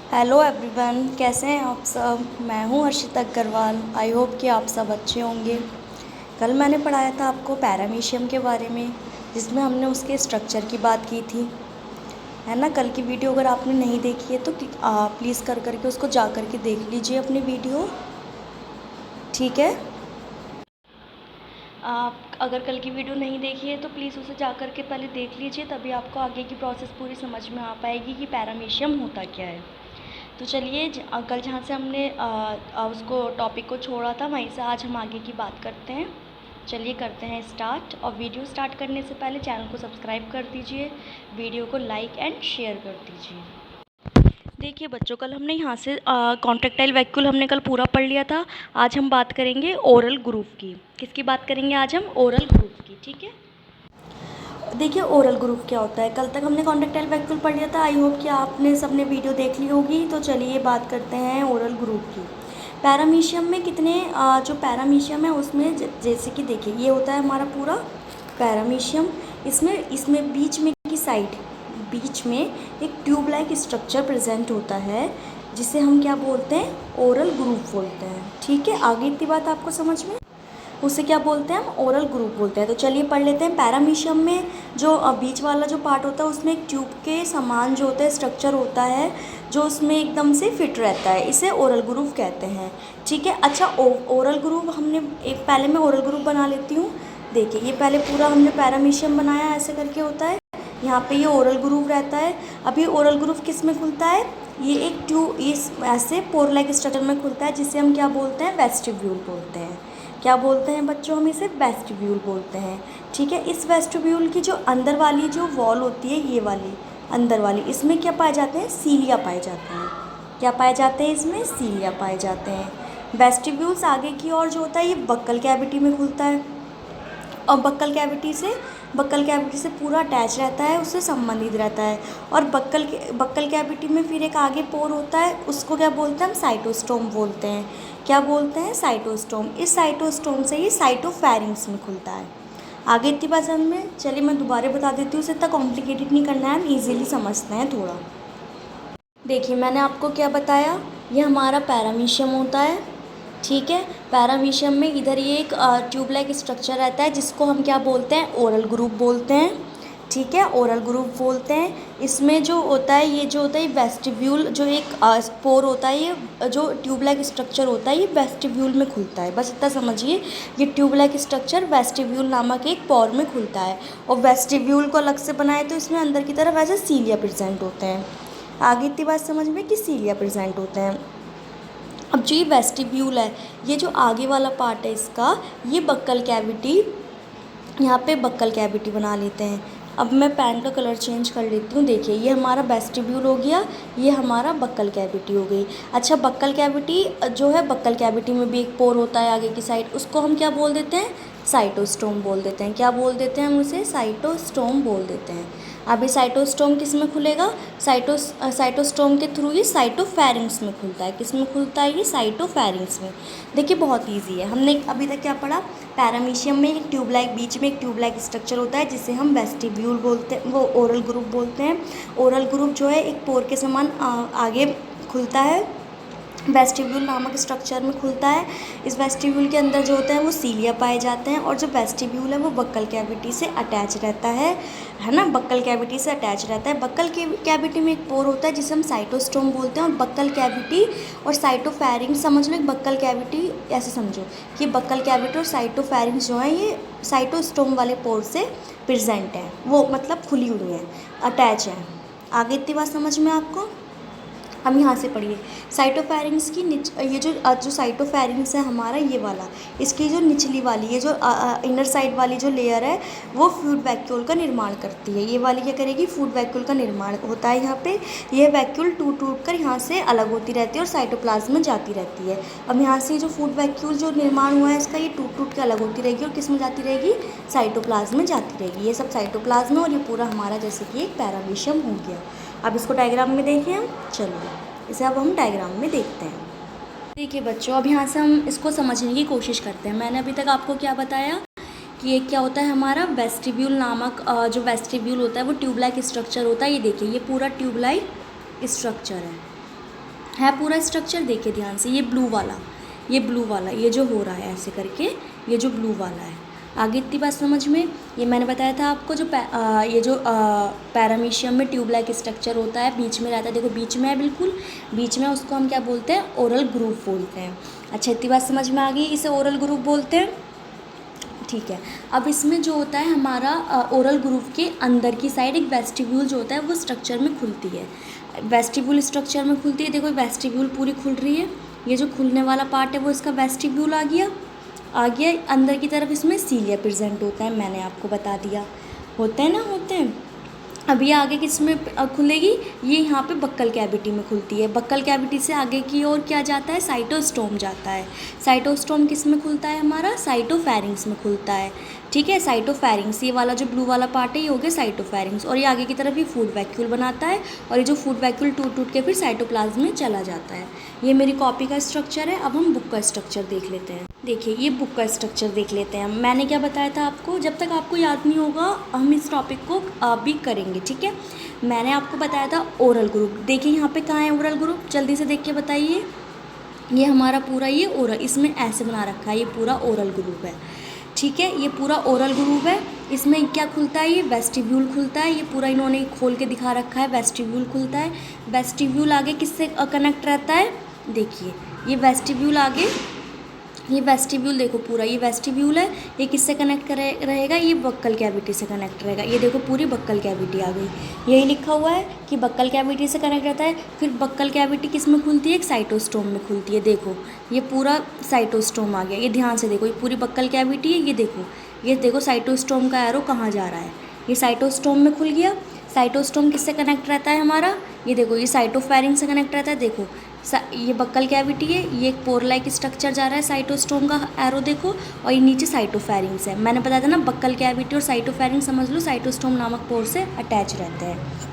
Hello everyone, कैसे हैं आप सब। मैं हूं अर्शिता अग्रवाल। आई होप कि आप सब अच्छे होंगे। कल मैंने पढ़ाया था आपको पैरामीशियम के बारे में, जिसमें हमने उसके स्ट्रक्चर की बात की थी, है ना। कल की वीडियो अगर आपने नहीं देखी है तो प्लीज़ कर करके उसको जा कर के देख लीजिए अपनी वीडियो, ठीक है। आप अगर कल की वीडियो नहीं देखी है तो प्लीज़ उसे जा कर के पहले देख लीजिए, तभी आपको आगे की प्रोसेस पूरी समझ में आ पाएगी कि पैरामीशियम होता क्या है। तो चलिए, कल जहाँ से हमने उसको टॉपिक को छोड़ा था वहीं से आज हम आगे की बात करते हैं। चलिए करते हैं स्टार्ट। और वीडियो स्टार्ट करने से पहले चैनल को सब्सक्राइब कर दीजिए, वीडियो को लाइक एंड शेयर कर दीजिए। देखिए बच्चों, कल हमने यहाँ से कॉन्ट्रैक्टाइल वैक्यूल हमने कल पूरा पढ़ लिया था। आज हम बात करेंगे ओरल ग्रूव की। किसकी बात करेंगे आज हम? ओरल ग्रूव की, ठीक है। देखिए ओरल ग्रूव क्या होता है। कल तक हमने कॉन्ट्रैक्टाइल वैक्यूल पढ़ लिया था। आई होप कि आपने सबने वीडियो देख ली होगी। तो चलिए बात करते हैं ओरल ग्रूव की। पैरामीशियम में कितने जो पैरामीशियम है उसमें जैसे कि देखिए ये होता है हमारा पूरा पैरामीशियम। इसमें इसमें बीच में की साइड, बीच में एक ट्यूब लाइक स्ट्रक्चर प्रेजेंट होता है, जिसे हम क्या बोलते हैं? ओरल ग्रूव बोलते हैं, ठीक है। आगे इतनी बात आपको समझ में, उसे क्या बोलते हैं? हम ओरल ग्रूव बोलते हैं। तो चलिए पढ़ लेते हैं। पैरामीशियम में जो बीच वाला जो पार्ट होता है उसमें एक ट्यूब के समान जो होता है स्ट्रक्चर होता है, जो उसमें एकदम से फिट रहता है, इसे ओरल ग्रूव कहते हैं, ठीक है। अच्छा, ओरल ग्रूव हमने एक पहले मैं ओरल ग्रूव बना लेती हूँ। देखिए ये पहले पूरा हमने पैरामीशियम बनाया, ऐसे करके होता है। यहाँ पे ये ओरल ग्रूव रहता है। अब ये ओरल ग्रूव किस में खुलता है? ये एक ट्यूब इस ऐसे पोर लाइक स्ट्रक्चर में खुलता है, जिसे हम क्या बोलते हैं? वेस्टिब्यूल बोलते हैं। क्या बोलते हैं बच्चों? हम इसे वेस्टिब्यूल बोलते हैं, ठीक है। इस वेस्टिब्यूल की जो अंदर वाली जो वॉल होती है, ये वाली अंदर वाली, इसमें क्या पाए जाते हैं? सीलिया पाए जाते हैं। क्या पाए जाते हैं? इसमें सीलिया पाए जाते हैं। वेस्टिब्यूल्स आगे की ओर जो होता है ये बक्कल कैविटी में खुलता है, और बक्कल कैविटी से पूरा अटैच रहता है, उससे संबंधित रहता है। और बक्कल कैविटी में फिर एक आगे पोर होता है, उसको क्या बोलते हैं? हम साइटोस्टोम बोलते हैं। क्या बोलते हैं? साइटोस्टोम। इस साइटोस्टोम से ही साइटोफैरिंग्स में खुलता है। आगे इतनी बात समझ में? चलिए मैं दोबारा बता देती हूँ, उसे इतना कॉम्प्लिकेटेड नहीं करना है, हम ईजिली समझते हैं थोड़ा। देखिए मैंने आपको क्या बताया, ये हमारा पैरामीशियम होता है, ठीक है। पैरामीशियम में इधर ये एक ट्यूब लाइक स्ट्रक्चर रहता है, जिसको हम क्या बोलते हैं? ओरल ग्रूव बोलते हैं, ठीक है। ओरल ग्रूव बोलते हैं। इसमें जो होता है, ये जो होता है वेस्टिब्यूल, जो एक पोर होता है, ये जो ट्यूब लाइक स्ट्रक्चर होता है ये वेस्टिब्यूल में खुलता है। बस इतना समझिए, ये ट्यूब लाइक स्ट्रक्चर वेस्टिब्यूल नामक एक पोर में खुलता है। और वेस्टिब्यूल को अलग से बनाए तो इसमें अंदर की तरफ ऐसे सीलिया प्रेजेंट होते हैं। आगे इतनी बात समझ में कि सीलिया प्रेजेंट होते हैं। अब जो ये वेस्टिब्यूल है, ये जो आगे वाला पार्ट है इसका, ये बक्कल कैविटी, यहाँ पे बक्कल कैविटी बना लेते हैं। अब मैं पेन का कलर चेंज कर लेती हूँ। देखिए ये हमारा वेस्टिब्यूल हो गया, ये हमारा बक्कल कैविटी हो गई। अच्छा, बक्कल कैविटी जो है, बक्कल कैविटी में भी एक पोर होता है आगे की साइड, उसको हम क्या बोल देते हैं? साइटोस्टोम बोल देते हैं। क्या बोल देते हैं हम उसे? साइटोस्टोम बोल देते हैं। अब ये साइटोस्टोम किस में खुलेगा? साइटोस्टोम के थ्रू ये साइटोफैरिंग्स में खुलता है। किस में खुलता है? ये साइटोफैरिंग्स में। देखिए बहुत इजी है। हमने अभी तक क्या पढ़ा? पैरामीशियम में एक ट्यूबलाइक, बीच में एक ट्यूबलाइक स्ट्रक्चर होता है, जिसे हम वेस्टिब्यूल बोलते हैं, वो ओरल ग्रूव बोलते हैं। ओरल ग्रूव जो है एक पोर के समान आगे खुलता है, वेस्टिब्यूल नामक स्ट्रक्चर में खुलता है। इस वेस्टिब्यूल के अंदर जो होते हैं वो सीलिया पाए जाते हैं, और जो वेस्टिब्यूल है वो बक्कल कैविटी से अटैच रहता है ना। बक्कल कैविटी से अटैच रहता है। बक्कल कैविटी में एक पोर होता है जिसे हम साइटोस्टोम बोलते हैं। और बक्कल कैविटी और साइटोफैरिंग्स समझ लो। एक बक्कल कैविटी ऐसे समझो कि बक्कल कैविटी और साइटोफैरिंग्स जो है ये साइटोस्टोम वाले पोर से प्रेजेंट है, वो मतलब खुली हुई हैं, अटैच हैं। आगे इतनी बात समझ में आपको? हम यहाँ से पढ़िए, साइटोफैरिंग्स की ये जो साइटोफैरिंग्स है हमारा, ये वाला, इसकी जो निचली वाली, ये जो इनर साइड वाली जो लेयर है वो फूड वैक्यूल का निर्माण करती है। ये वाली क्या करेगी? फूड वैक्यूल का निर्माण होता है यहाँ पे। ये वैक्यूल टूट टूट कर यहाँ से अलग होती रहती है और साइटोप्लाज्म में जाती रहती है। अब यहाँ से जो फूड वैक्यूल जो निर्माण हुआ है इसका, ये टूट टूट के अलग होती रहेगी और किस में जाती रहेगी? साइटोप्लाज्म में जाती रहेगी। ये सब साइटोप्लाज्म है, और ये पूरा हमारा जैसे कि एक पैरामीशियम हो गया। अब इसको डायग्राम में देखें हम। चलिए इसे अब हम डायग्राम में देखते हैं। देखिए बच्चों, अब यहाँ से हम इसको समझने की कोशिश करते हैं। मैंने अभी तक आपको क्या बताया कि ये क्या होता है हमारा? वेस्टिब्यूल नामक जो वेस्टिब्यूल होता है वो ट्यूबलाइक स्ट्रक्चर होता है। ये देखिए ये पूरा ट्यूबलाइक स्ट्रक्चर है, है पूरा स्ट्रक्चर। देखिए ध्यान से, ये ब्लू वाला ये जो हो रहा है ऐसे करके, ये जो ब्लू वाला है। आगे इतनी बात समझ में। ये मैंने बताया था आपको जो ये जो पैरामीशियम में ट्यूब लाइक स्ट्रक्चर होता है, बीच में रहता है, देखो बीच में है, बिल्कुल बीच में, उसको हम क्या बोलते हैं, ओरल ग्रूव बोलते हैं। अच्छा इतनी बात समझ में आ गई, इसे ओरल ग्रूव बोलते हैं। ठीक है, अब इसमें जो होता है हमारा ओरल ग्रूव के अंदर की साइड एक वेस्टिब्यूल जो होता है वो स्ट्रक्चर में खुलती है। वेस्टिब्यूल स्ट्रक्चर में खुलती है, देखो वेस्टिब्यूल पूरी खुल रही है। ये जो खुलने वाला पार्ट है वो इसका वेस्टिब्यूल आ गया। अंदर की तरफ इसमें सीलिया प्रेजेंट होता है, मैंने आपको बता दिया, होते हैं। अब ये आगे किस में खुलेगी, ये यहाँ पे बक्कल कैविटी में खुलती है। बक्कल कैविटी से आगे की ओर क्या जाता है, साइटोस्टोम जाता है। साइटोस्टोम किस में खुलता है हमारा, साइटोफेरिंग्स में खुलता है। ठीक है, साइटोफेरिंग्स, ये वाला जो ब्लू वाला पार्ट है ये हो गया साइटोफेरिंग्स। और ये आगे की तरफ ये फूड वैक्यूल बनाता है, और ये जो फूड वैक्यूल टूट के फिर साइटोप्लाज्म में चला जाता है। ये मेरी कॉपी का स्ट्रक्चर है। अब हम बुक का स्ट्रक्चर देख लेते हैं। देखिए ये बुक का स्ट्रक्चर देख लेते हैं। मैंने क्या बताया था आपको, जब तक आपको याद नहीं होगा हम इस टॉपिक को भी करेंगे। ठीक है, मैंने आपको बताया था ओरल ग्रुप। देखिए यहाँ पे कहाँ है ओरल ग्रुप, जल्दी से देख के बताइए। ये हमारा पूरा ये ओरल, इसमें ऐसे बना रखा है, ये पूरा ओरल ग्रुप है। ठीक है, ये पूरा ओरल ग्रुप है। इसमें क्या खुलता है, ये वेस्टिब्यूल खुलता है। ये पूरा इन्होंने खोल के दिखा रखा है, वेस्टिब्यूल खुलता है। वेस्टिब्यूल आगे किससे कनेक्ट रहता है, देखिए ये वेस्टिब्यूल आगे, ये वेस्टिब्यूल देखो पूरा, ये वेस्टिब्यूल है, ये किससे कनेक्ट रहेगा, ये बक्कल कैविटी से कनेक्ट रहेगा। ये देखो पूरी बक्कल कैविटी आ गई, यही लिखा हुआ है कि बक्कल कैविटी से कनेक्ट रहता है। फिर बक्कल कैविटी किस में खुलती है, एक साइटोस्टोम में खुलती है। देखो ये पूरा साइटोस्टोम आ गया, ये ध्यान से देखो, ये पूरी बक्कल कैविटी है। ये देखो साइटोस्टोम का एरो कहाँ जा रहा है, ये साइटोस्टोम में खुल गया। साइटोस्टोम किससे कनेक्ट रहता है हमारा, ये देखो ये साइटोफेरिंग से कनेक्ट रहता है। देखो ये बक्कल कैविटी है, ये एक पोर लाइक स्ट्रक्चर जा रहा है, साइटोस्टोम का एरो देखो, और ये नीचे साइटोफेरिंग्स है। मैंने बताया था ना, बक्कल कैविटी और साइटोफेरिंग समझ लो साइटोस्टोम नामक पोर से अटैच रहते हैं।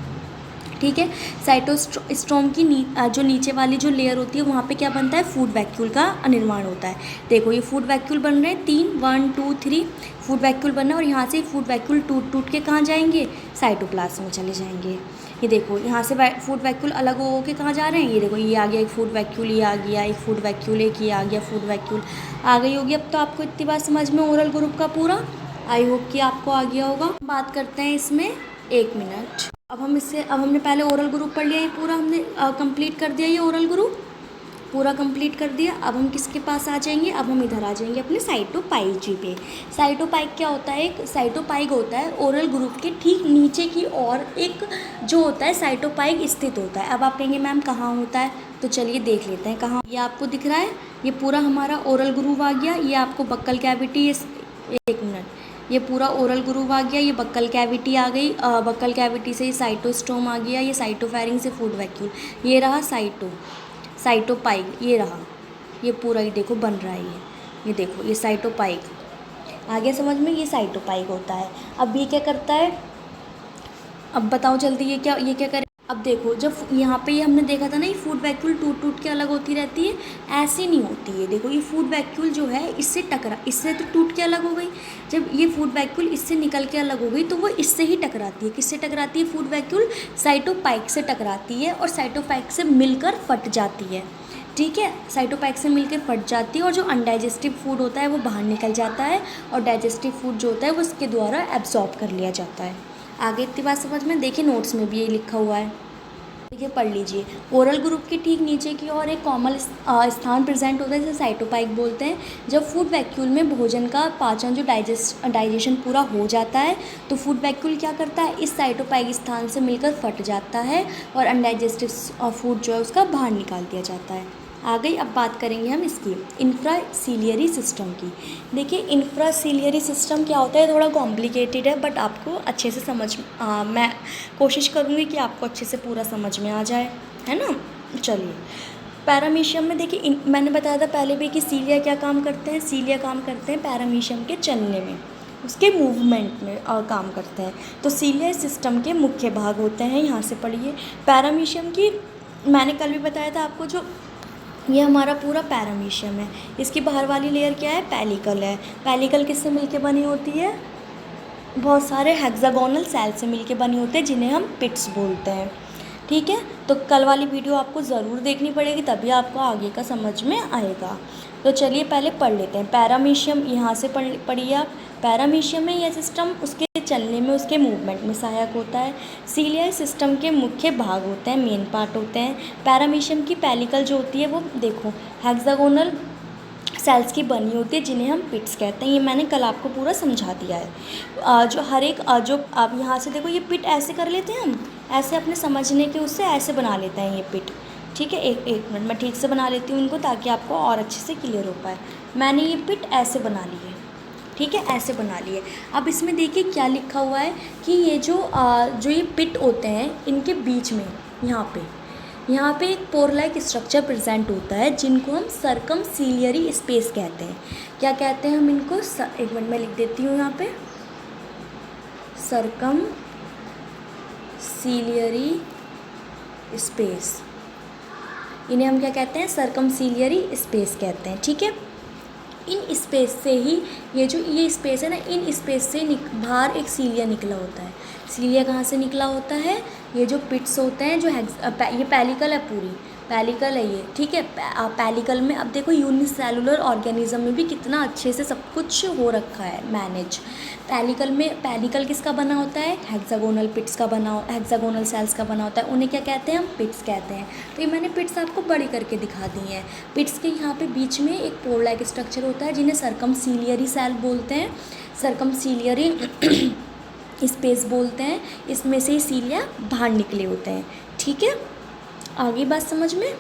ठीक है, साइटोस्टोम की जो नीचे वाली जो लेयर होती है वहाँ पे क्या बनता है, फूड वैक्यूल का निर्माण होता है। देखो ये फूड वैक्यूल बन रहे हैं 3, 1 2 3 फूड वैक्यूल बन रहे हैं, और यहाँ से फूड वैक्यूल टूट के कहाँ जाएंगे, साइटोप्लाज्म में चले जाएंगे। ये देखो यहाँ से फूड वैक्यूल अलग हो के कहाँ जा रहे हैं, ये देखो ये आ गया एक फूड वैक्यूल, ये आ गया एक फूड वैक्यूल, एक ये आ गया फूड वैक्यूल, आ गई होगी। अब तो आपको इतनी बात समझ में ओरल ग्रुप का पूरा, आई होप कि आपको आ गया होगा। बात करते हैं इसमें 1 मिनट। अब हमने पहले ओरल ग्रुप पढ़ लिया, ये पूरा हमने कंप्लीट कर दिया, ये ओरल ग्रुप पूरा कंप्लीट कर दिया। अब हम किसके पास आ जाएंगे, अब हम इधर आ जाएंगे अपने साइटोपाइजी पे। साइटोपाइग क्या होता है, एक साइटोपाइग होता है ओरल ग्रुप के ठीक नीचे की और एक जो होता है साइटोपाइग स्थित होता है। अब आप कहेंगे मैम कहाँ होता है, तो चलिए देख लेते हैं कहाँ। ये आपको दिख रहा है, ये पूरा हमारा ओरल ग्रुप आ गया। ये आपको बक्कल कैविटी, 1 मिनट, ये पूरा ओरल ग्रुप आ गया, ये बक्कल कैविटी आ गई, बक्कल कैविटी से ये साइटोस्टोम आ गया, ये साइटोफेरिंग से फूड वैक्यूल, ये रहा साइटोपाइग, ये रहा, ये पूरा ही देखो बन रहा है, ये देखो ये साइटोपाइग आ गया समझ में, ये साइटोपाइग होता है। अब ये क्या करता है, अब बताओ जल्दी ये क्या करे। अब देखो जब यहाँ पे ये हमने देखा था ना, ये फूड वैक्यूल टूट के अलग होती रहती है, ऐसे नहीं होती है। देखो ये फूड वैक्यूल जो है इससे तो टूट के अलग हो गई। जब ये फूड वैक्यूल इससे निकल के अलग हो गई तो वो इससे ही टकराती है। किससे टकराती है, फूड वैक्यूल साइटोपाइग से टकराती है और साइटोपाइग से मिलकर फट जाती है। ठीक है, साइटोपाइग से मिलकर फट जाती है और जो अनडाइजेस्टिव फूड होता है वो बाहर निकल जाता है, और डाइजेस्टिव फूड जो होता है वो उसके द्वारा एब्जॉर्ब कर लिया जाता है। आगे इतनी बात समझ में। देखिए नोट्स में भी ये लिखा हुआ है, देखिए पढ़ लीजिए। ओरल ग्रुप के ठीक नीचे की ओर एक कॉमन स्थान प्रेजेंट होता है जिसे साइटोपाइग बोलते हैं। जब फूड वैक्यूल में भोजन का पाचन जो डाइजेशन पूरा हो जाता है तो फूड वैक्यूल क्या करता है, इस साइटोपाइग स्थान से मिलकर फट जाता है और अनडाइजेस्टिव फूड जो है उसका बाहर निकाल दिया जाता है। आ गई, अब बात करेंगे हम इसकी इंफ्रासीलियरी सिस्टम की। देखिए इंफ्रासीलियरी सिस्टम क्या होता है, थोड़ा कॉम्प्लिकेटेड है बट आपको अच्छे से मैं कोशिश करूँगी कि आपको अच्छे से पूरा समझ में आ जाए, है ना। चलिए पैरामीशियम में देखिए मैंने बताया था पहले भी कि सीलिया क्या काम करते हैं, सीलिया काम करते हैं पैरामीशियम के चलने में, उसके मूवमेंट में काम करते हैं। तो सीलिया सिस्टम के मुख्य भाग होते हैं, यहाँ से पढ़िए। पैरामीशियम की मैंने कल भी बताया था आपको, जो ये हमारा पूरा पैरामीशियम है, इसकी बाहर वाली लेयर क्या है, पेलिकल है। पेलिकल किससे मिलके बनी होती है, बहुत सारे हेक्सागोनल सेल से मिलके बनी होती है जिन्हें हम पिट्स बोलते हैं। ठीक है, तो कल वाली वीडियो आपको ज़रूर देखनी पड़ेगी, तभी आपको आगे का समझ में आएगा। तो चलिए पहले पढ़ लेते हैं। पैरामीशियम यहाँ से पढ़िए आप। पैरामीशियम में यह सिस्टम उसके चलने में, उसके मूवमेंट में सहायक होता है। सीलियाई सिस्टम के मुख्य भाग होते हैं, मेन पार्ट होते हैं। पैरामीशियम की पेलिकल जो होती है वो देखो हेक्सागोनल सेल्स की बनी होती है, जिन्हें हम पिट्स कहते हैं। ये मैंने कल आपको पूरा समझा दिया है। जो हर एक जो आप यहाँ से देखो, ये पिट ऐसे कर लेते हैं हम, ऐसे अपने समझने के उससे ऐसे बना लेते हैं ये पिट। ठीक है, एक मिनट मैं ठीक से बना लेती हूँ इनको, ताकि आपको और अच्छे से क्लियर हो पाए। मैंने ये पिट ऐसे बना ली है, ठीक है, ऐसे बना लिए। अब इसमें देखिए क्या लिखा हुआ है कि ये जो ये पिट होते हैं, इनके बीच में यहाँ पे एक पोर लाइक स्ट्रक्चर प्रेजेंट होता है, जिनको हम सर्कमसीलियरी स्पेस कहते हैं। क्या कहते हैं हम इनको? एक मिनट में लिख देती हूँ यहाँ पे, सर्कमसीलियरी स्पेस। इन्हें हम क्या कहते हैं? सर्कमसीलियरी स्पेस कहते हैं। ठीक है, इन स्पेस से ही ये स्पेस है ना, इन स्पेस से बाहर एक सीलिया निकला होता है। सीलिया कहाँ से निकला होता है? ये जो पिट्स होते हैं, जो ये पेलिकल है, पूरी पेलिकल है ये। ठीक है, पेलिकल में अब देखो यूनिसेलुलर ऑर्गेनिज्म में भी कितना अच्छे से सब कुछ हो रखा है मैनेज। पेलिकल किसका बना होता है? हेक्सागोनल पिट्स का बना, हेक्सागोनल सेल्स का बना होता है। उन्हें क्या कहते हैं? हम पिट्स कहते हैं। तो ये मैंने पिट्स आपको बड़ी करके दिखा दी हैं। पिट्स के यहाँ पे बीच में एक पोर लाइक स्ट्रक्चर होता है, जिन्हें सर्कमसीलियरी सेल बोलते हैं, सर्कमसीलियरी स्पेस बोलते हैं। इसमें से ही सीलिया बाहर निकले होते हैं। ठीक है, आगे बात समझ में।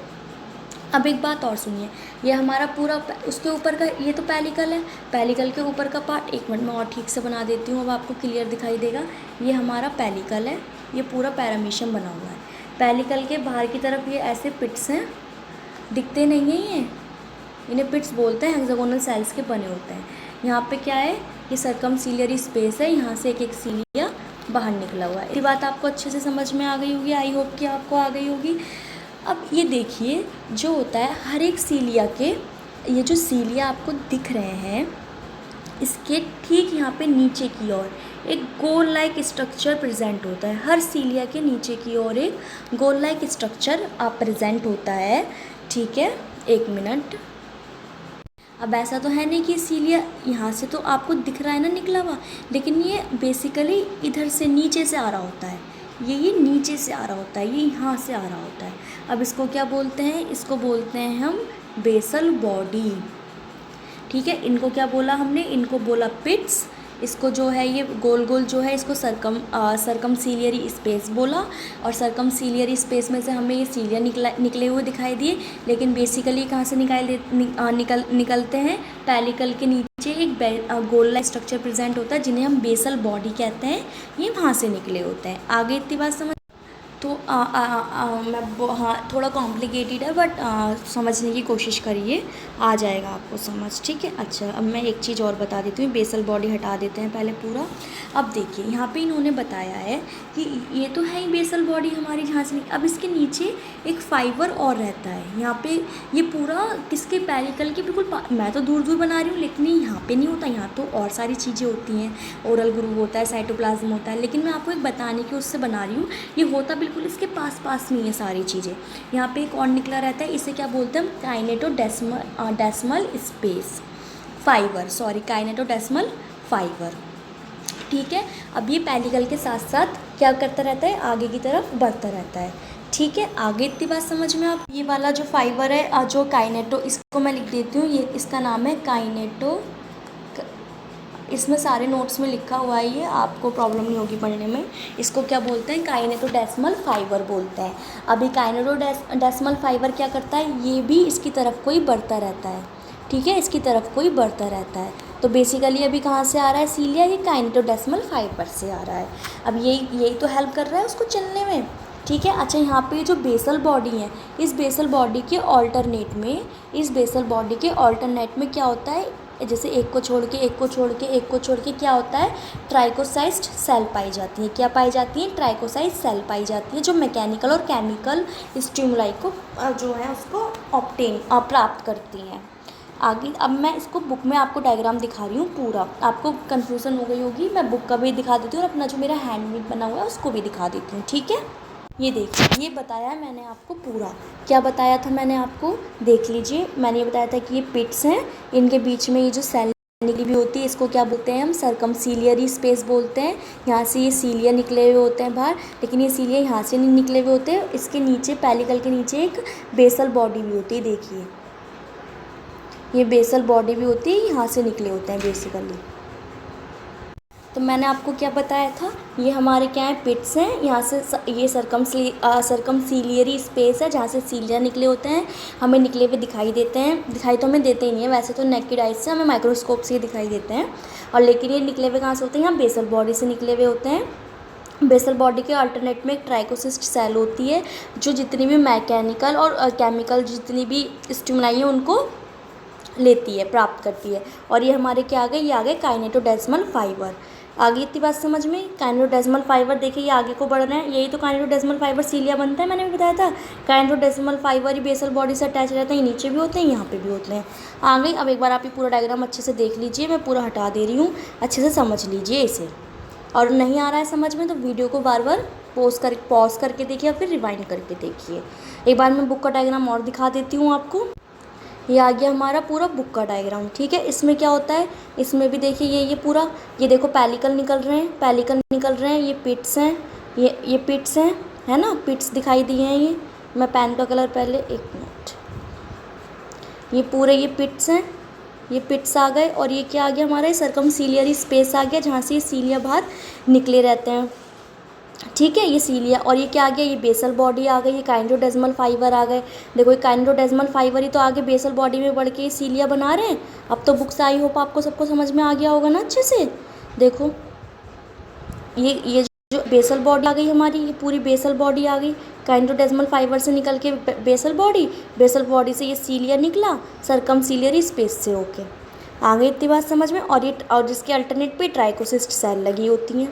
अब एक बात और सुनिए, ये हमारा पूरा उसके ऊपर का, ये तो पेलिकल है, पेलिकल के ऊपर का पार्ट, एक मिनट में और ठीक से बना देती हूँ, अब आपको क्लियर दिखाई देगा। ये हमारा पेलिकल है, ये पूरा पैरामीशियम बना हुआ है। पेलिकल के बाहर की तरफ ये ऐसे पिट्स हैं, दिखते नहीं हैं ये, इन्हें पिट्स बोलते हैं, हेक्सागोनल सेल्स के बने होते हैं। यहाँ पे क्या है? ये सर्कमसीलियरी स्पेस है, यहाँ से एक एक सीलिया बाहर निकला हुआ है। ये बात आपको अच्छे से समझ में आ गई होगी, आई होप कि आपको आ गई होगी। अब ये देखिए, जो होता है हर एक सीलिया के, ये जो सीलिया आपको दिख रहे हैं, इसके ठीक यहाँ पे नीचे की ओर एक गोल लाइक स्ट्रक्चर प्रेजेंट होता है। हर सीलिया के नीचे की ओर एक गोल लाइक स्ट्रक्चर प्रेजेंट होता है। ठीक है, एक मिनट। अब ऐसा तो है नहीं कि सीलिया यहाँ से तो आपको दिख रहा है ना निकला हुआ, लेकिन ये बेसिकली इधर से नीचे से आ रहा होता है। ये नीचे से आ रहा होता है, ये यहाँ से आ रहा होता है। अब इसको क्या बोलते हैं? इसको बोलते हैं हम बेसल बॉडी। ठीक है, इनको क्या बोला हमने? इनको बोला पिट्स। इसको जो है ये गोल गोल जो है, इसको सर्कमसीलियरी स्पेस बोला। और सर्कमसीलियरी स्पेस में से हमें ये सीलिया निकले हुए दिखाई दिए, लेकिन बेसिकली कहाँ से निकलते हैं? पेलिकल के नीचे एक गोल लाइक स्ट्रक्चर प्रेजेंट होता है, जिन्हें हम बेसल बॉडी कहते हैं। ये वहाँ से निकले होते हैं। आगे इतनी बात समझ। तो हाँ, थोड़ा कॉम्प्लिकेटेड है, बट समझने की कोशिश करिए, आ जाएगा आपको समझ। ठीक है, अच्छा अब मैं एक चीज़ और बता देती हूँ। बेसल बॉडी हटा देते हैं पहले पूरा। अब देखिए, यहाँ पे इन्होंने बताया है कि ये तो है ही बेसल बॉडी हमारी, जहाँ से अब इसके नीचे एक फाइबर और रहता है। यहाँ पे ये पूरा किसके? पेलिकल के बिल्कुल मैं तो दूर दूर बना रही हूँ, लेकिन यहाँ पे नहीं होता, यहाँ तो और सारी चीज़ें होती हैं। ओरल ग्रूव होता है, साइटोप्लाज्म होता है, लेकिन मैं आपको एक बताने की उससे बना रही हूँ। ये होता बिल्कुल इसके पास में ये सारी चीज़ें। यहाँ पे एक और निकला रहता है, इसे क्या बोलते हैं? काइनेटोडेस्मल स्पेस फाइबर, सॉरी, काइनेटोडेस्मल फाइबर। ठीक है, अब ये पेलिकल के साथ साथ क्या करता रहता है? आगे की तरफ बढ़ता रहता है। ठीक है, आगे इतनी बात समझ में। आप ये वाला जो फाइबर है, जो काइनेटो, इसको मैं लिख देती हूँ, ये इसका नाम है काइनेटो। इसमें सारे नोट्स में लिखा हुआ है, ये आपको प्रॉब्लम नहीं होगी पढ़ने में। इसको क्या बोलते हैं? काइनेटोडेस्मल फाइबर बोलते हैं। अभी काइनेटोडेस्मल फाइबर क्या करता है? ये भी इसकी तरफ कोई बढ़ता रहता है। ठीक है, इसकी तरफ कोई बढ़ता रहता है। तो बेसिकली अभी कहाँ से आ रहा है सीलिया? ये काइनेटोडेस्मल फाइबर से आ रहा है। अब यही तो हेल्प कर रहा है उसको चलने में। ठीक है, अच्छा यहाँ पे जो बेसल बॉडी है, इस बेसल बॉडी के ऑल्टरनेट में क्या होता है? जैसे एक को छोड़ के क्या होता है? ट्राइकोसाइज्ड सेल पाई जाती है। क्या पाई जाती है? ट्राइकोसाइज्ड सेल पाई जाती है, जो मैकेनिकल और केमिकल स्टिमुलाई को जो है उसको प्राप्त करती हैं। आगे अब मैं इसको बुक में आपको डायग्राम दिखा रही हूँ पूरा, आपको कन्फ्यूज़न हो गई होगी। मैं बुक का भी दिखा देती हूँ और अपना जो मेरा हैंडमेड बना हुआ है उसको भी दिखा देती हूँ। ठीक है, ये देखिए, ये बताया है मैंने आपको पूरा। क्या बताया था मैंने आपको, देख लीजिए। मैंने ये बताया था कि ये पिट्स हैं, इनके बीच में ये जो सेल निकली भी होती है इसको क्या बोलते हैं हम, सरकमसीलियरी स्पेस बोलते हैं। यहाँ से ये सीलिया निकले हुए होते हैं बाहर, लेकिन ये सीलिया यहाँ से नहीं निकले हुए होते हैं। इसके नीचे पेलिकल के नीचे एक बेसल बॉडी भी होती है, देखिए ये बेसल बॉडी भी होती है, यहाँ से निकले होते हैं बेसिकली। तो मैंने आपको क्या बताया था, ये हमारे क्या है, पिट्स हैं। यहाँ से ये सरकमसीलियरी स्पेस है जहाँ से सीलिया निकले होते हैं, हमें निकले हुए दिखाई देते हैं। दिखाई तो हमें देते ही नहीं है वैसे तो, नेकेड आइज से हमें माइक्रोस्कोप से ही दिखाई देते हैं। और लेकिन ये निकले हुए कहाँ से होते हैं, यहाँ बेसल बॉडी से निकले हुए होते हैं। बेसल बॉडी के अल्टरनेट में एक ट्राइकोसिस्ट सेल होती है जो जितनी भी मैकेनिकल और केमिकल जितनी भी स्टिमुलाई है उनको लेती है, प्राप्त करती है। और ये हमारे क्या आ गए, ये आ गए काइनेटोडेस्मल फाइबर। आगे इतनी बात समझ में। काइनेटोडेस्मल फाइबर देखिए ये आगे को बढ़ रहे हैं, यही तो काइनेटोडेस्मल फाइबर सीलिया बनता है, मैंने भी बताया था। काइनेटोडेस्मल फाइबर ही बेसल बॉडी से अटैच रहते हैं, ये नीचे भी होते हैं यहाँ पे भी होते हैं। आ गई। अब एक बार आप ये पूरा डायग्राम अच्छे से देख लीजिए, मैं पूरा हटा दे रही हूँ, अच्छे से समझ लीजिए इसे। और नहीं आ रहा है समझ में तो वीडियो को बार बार पॉज करके देखिए या फिर रिवाइंड करके देखिए। एक बार मैं बुक का डायग्राम और दिखा देती हूँ आपको। ये आ गया हमारा पूरा बुक का डायग्राम, ठीक है। इसमें क्या होता है, इसमें भी देखिए ये पूरा, ये देखो पेलिकल निकल रहे हैं, पेलिकल निकल रहे हैं, ये पिट्स हैं, ये पिट्स हैं, है ना, पिट्स दिखाई दिए हैं। ये मैं पेन का कलर पहले, एक मिनट, ये पूरे ये पिट्स हैं, ये पिट्स आ गए। और ये क्या आ गया हमारा, सरकमसीलियरी स्पेस आ गया जहाँ से ये सीलिया बाहर निकले रहते हैं, ठीक है। ये सीलिया, और ये क्या आ गया, ये बेसल बॉडी आ गई, ये काइनेटोडेस्मल फाइबर आ गए। देखो ये काइनेटोडेस्मल फाइबर ही तो आगे बेसल बॉडी में बढ़ के ये सीलिया बना रहे हैं। अब तो बुक से आई होप आपको सबको समझ में आ गया होगा ना अच्छे से। देखो ये जो बेसल बॉडी आ गई हमारी, ये पूरी बेसल बॉडी आ गई काइनेटोडेस्मल फाइबर से निकल के बेसल बॉडी से ये सीलिया निकला सरकमसीलियरी स्पेस से होके। आ गई इतनी बात समझ में। और जिसके अल्टरनेट पे ट्राइकोसिस्ट सेल लगी होती हैं,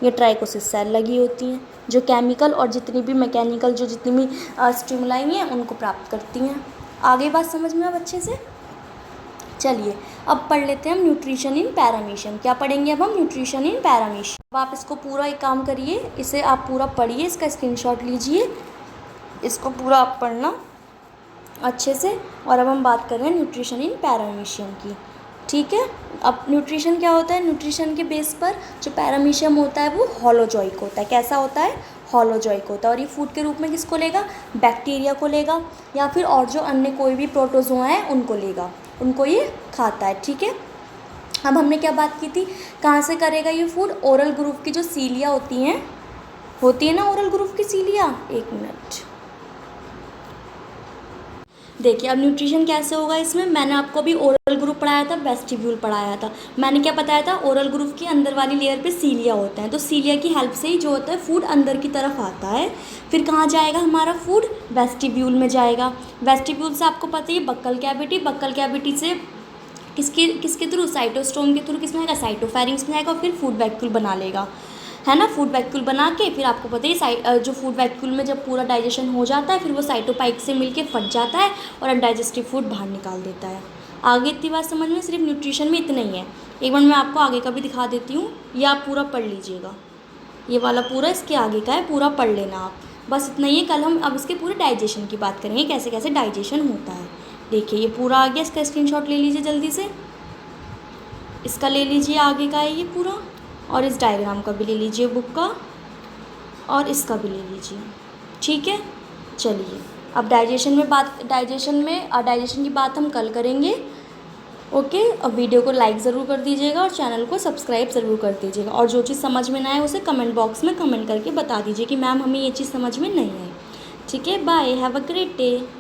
ये ट्राइकोसिस्ट सेल लगी होती हैं जो केमिकल और जितनी भी मैकेनिकल जो जितनी भी स्टिमुलाई हैं उनको प्राप्त करती हैं। आगे बात समझ में अब अच्छे से। चलिए अब पढ़ लेते हैं हम न्यूट्रिशन इन पैरामीशियम। क्या पढ़ेंगे अब हम, न्यूट्रिशन इन पैरामीशियम। अब आप इसको पूरा एक काम करिए, इसे आप पूरा पढ़िए, इसका स्क्रीनशॉट लीजिए, इसको पूरा आप पढ़ना अच्छे से। और अब हम बात कर रहे हैं न्यूट्रिशन इन पैरामीशियम की, ठीक है। अब न्यूट्रिशन क्या होता है, न्यूट्रिशन के बेस पर जो पैरामीशियम होता है वो होलोजोइक होता है। कैसा होता है, होलोजोइक होता है। और ये फूड के रूप में किसको लेगा, बैक्टीरिया को लेगा, या फिर और जो अन्य कोई भी प्रोटोजोआ हैं उनको लेगा, उनको ये खाता है, ठीक है। अब हमने क्या बात की थी, कहाँ से करेगा ये फूड, ओरल ग्रूव की जो सीलिया होती है ना, ओरल ग्रूव की सीलिया, एक मिनट देखिए। अब न्यूट्रिशन कैसे होगा इसमें, मैंने आपको अभी ओरल ग्रुप पढ़ाया था, वेस्टिब्यूल पढ़ाया था। मैंने क्या बताया था, ओरल ग्रुप की अंदर वाली लेयर पे सीलिया होता है, तो सीलिया की हेल्प से ही जो होता है फूड अंदर की तरफ आता है। फिर कहाँ जाएगा हमारा फूड, वेस्टिब्यूल में जाएगा। वेस्टिब्यूल से आपको पता है बक्कल कैविटी से किसके थ्रू, साइटोस्टोम के थ्रू किसमें आएगा, साइटोफेरिंग्स में आएगा, और फिर फूड वैक्यूल बना लेगा, है ना। फूड वैक्यूल बना के फिर आपको पता है जो फूड वैक्यूल में जब पूरा डाइजेशन हो जाता है फिर वो साइटोपाइक से मिलके फट जाता है और अनडाइजेस्टिव फूड बाहर निकाल देता है। आगे इतनी बात समझ में, सिर्फ न्यूट्रिशन में इतना ही है। एक बार मैं आपको आगे का भी दिखा देती हूँ, ये आप पूरा पढ़ लीजिएगा, ये वाला पूरा इसके आगे का है, पूरा पढ़ लेना आप, बस इतना ही है। कल हम अब इसके पूरे डाइजेशन की बात करेंगे, कैसे कैसे डाइजेशन होता है। देखिए ये पूरा आ गया, इसका स्क्रीनशॉट ले लीजिए जल्दी से, इसका ले लीजिए, आगे का है ये पूरा, और इस डायग्राम का भी ले लीजिए बुक का, और इसका भी ले लीजिए, ठीक है। चलिए अब डाइजेशन की बात हम कल करेंगे, ओके। अब वीडियो को लाइक ज़रूर कर दीजिएगा और चैनल को सब्सक्राइब ज़रूर कर दीजिएगा। और जो चीज़ समझ में ना आए उसे कमेंट बॉक्स में कमेंट करके बता दीजिए कि मैम हमें ये चीज़ समझ में नहीं आई, ठीक है। Bye, have a great day.